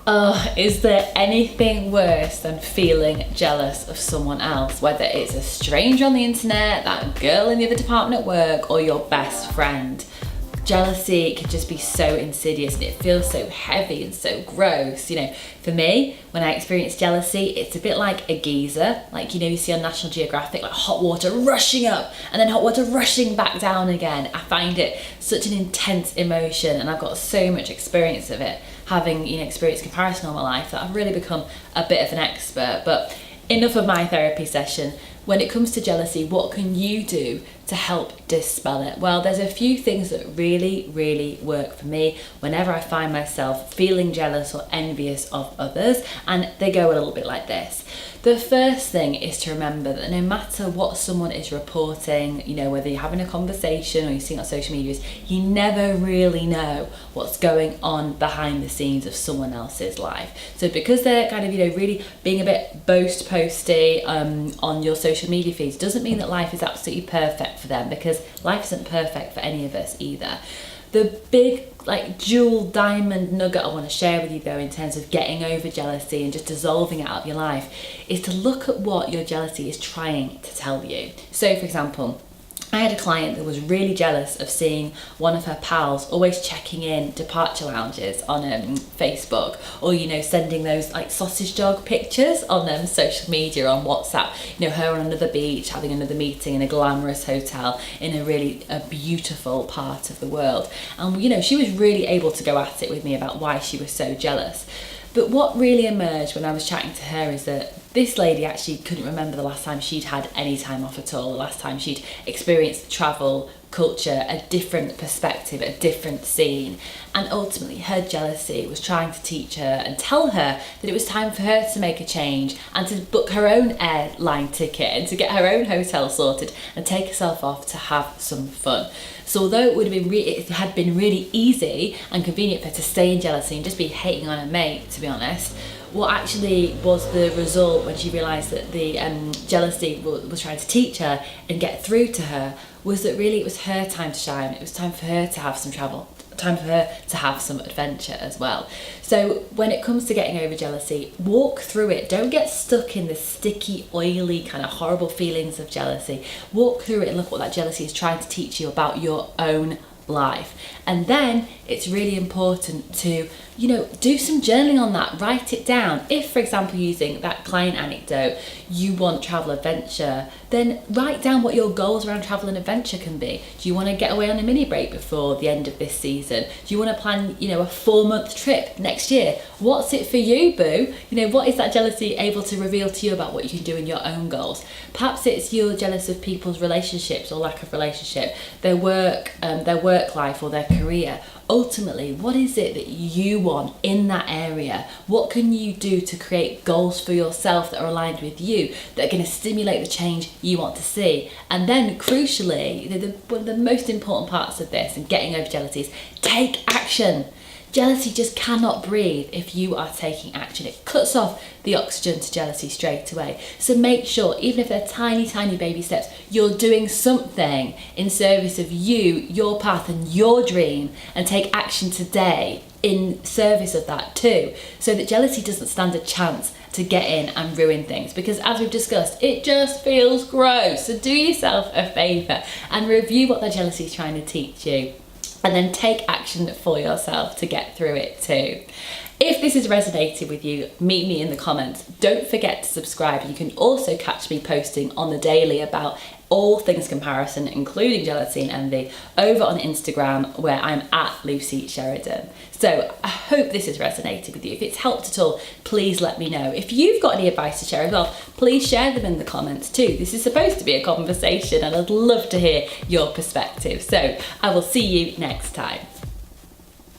Oh, is there anything worse than feeling jealous of someone else? Whether it's a stranger on the internet, that girl in the other department at work, or your best friend. Jealousy can just be so insidious and it feels so heavy and so gross. You know, for me, when I experience jealousy, it's a bit like a geyser. Like, you know, you see on National Geographic, like hot water rushing up and then hot water rushing back down again. I find it such an intense emotion, and I've got so much experience of it, having, you know, experienced comparison all my life, that I've really become a bit of an expert. But enough of my therapy session. When it comes to jealousy, what can you do to help dispel it? Well, there's a few things that really work for me whenever I find myself feeling jealous or envious of others, and they go a little bit like this. The first thing is to remember that no matter what someone is reporting, you know, whether you're having a conversation or you're seeing on social medias, you never really know what's going on behind the scenes of someone else's life. So because they're kind of, you know, really being a bit posty on your social media feeds, doesn't mean that life is absolutely perfect for them, because life isn't perfect for any of us either. The big, like, jewel diamond nugget I want to share with you though, in terms of getting over jealousy and just dissolving it out of your life, is to look at what your jealousy is trying to tell you. So for example, I had a client that was really jealous of seeing one of her pals always checking in departure lounges on Facebook, or, you know, sending those like sausage dog pictures on social media, on WhatsApp. You know, her on another beach having another meeting in a glamorous hotel in a beautiful part of the world. And, you know, she was really able to go at it with me about why she was so jealous. But what really emerged when I was chatting to her is that this lady actually couldn't remember the last time she'd had any time off at all, the last time she'd experienced travel, culture, a different perspective, a different scene. And ultimately her jealousy was trying to teach her and tell her that it was time for her to make a change and to book her own airline ticket and to get her own hotel sorted and take herself off to have some fun. So although it had been really easy and convenient for her to stay in jealousy and just be hating on her mate, to be honest, what actually was the result when she realised that the jealousy was trying to teach her and get through to her, was that really it was her time to shine. It was time for her to have some travel, time for her to have some adventure as well. So when it comes to getting over jealousy, walk through it. Don't get stuck in the sticky, oily, kind of horrible feelings of jealousy. Walk through it and look what that jealousy is trying to teach you about your own life. And then it's really important to, you know, do some journaling on that, write it down. If, for example, using that client anecdote, you want travel adventure, then write down what your goals around travel and adventure can be. Do you want to get away on a mini break before the end of this season? Do you want to plan, you know, a 4-month trip next year? What's it for you, boo? You know, what is that jealousy able to reveal to you about what you can do in your own goals? Perhaps it's you're jealous of people's relationships or lack of relationship, their work life or their career. Ultimately, what is it that you want in that area? What can you do to create goals for yourself that are aligned with you, that are going to stimulate the change you want to see? And then, crucially, one of the most important parts of this and getting over jealousy is take action. Jealousy just cannot breathe if you are taking action. It cuts off the oxygen to jealousy straight away. So make sure, even if they're tiny baby steps, you're doing something in service of you, your path and your dream, and take action today in service of that too, so that jealousy doesn't stand a chance to get in and ruin things. Because as we've discussed, it just feels gross. So do yourself a favour and review what the jealousy is trying to teach you, and then take action for yourself to get through it too. If this has resonated with you, meet me in the comments. Don't forget to subscribe. You can also catch me posting on the daily about all things comparison, including jealousy and envy, over on Instagram, where I'm at Lucy Sheridan. So I hope this has resonated with you. If it's helped at all, please let me know. If you've got any advice to share as well, please share them in the comments too. This is supposed to be a conversation and I'd love to hear your perspective. So I will see you next time.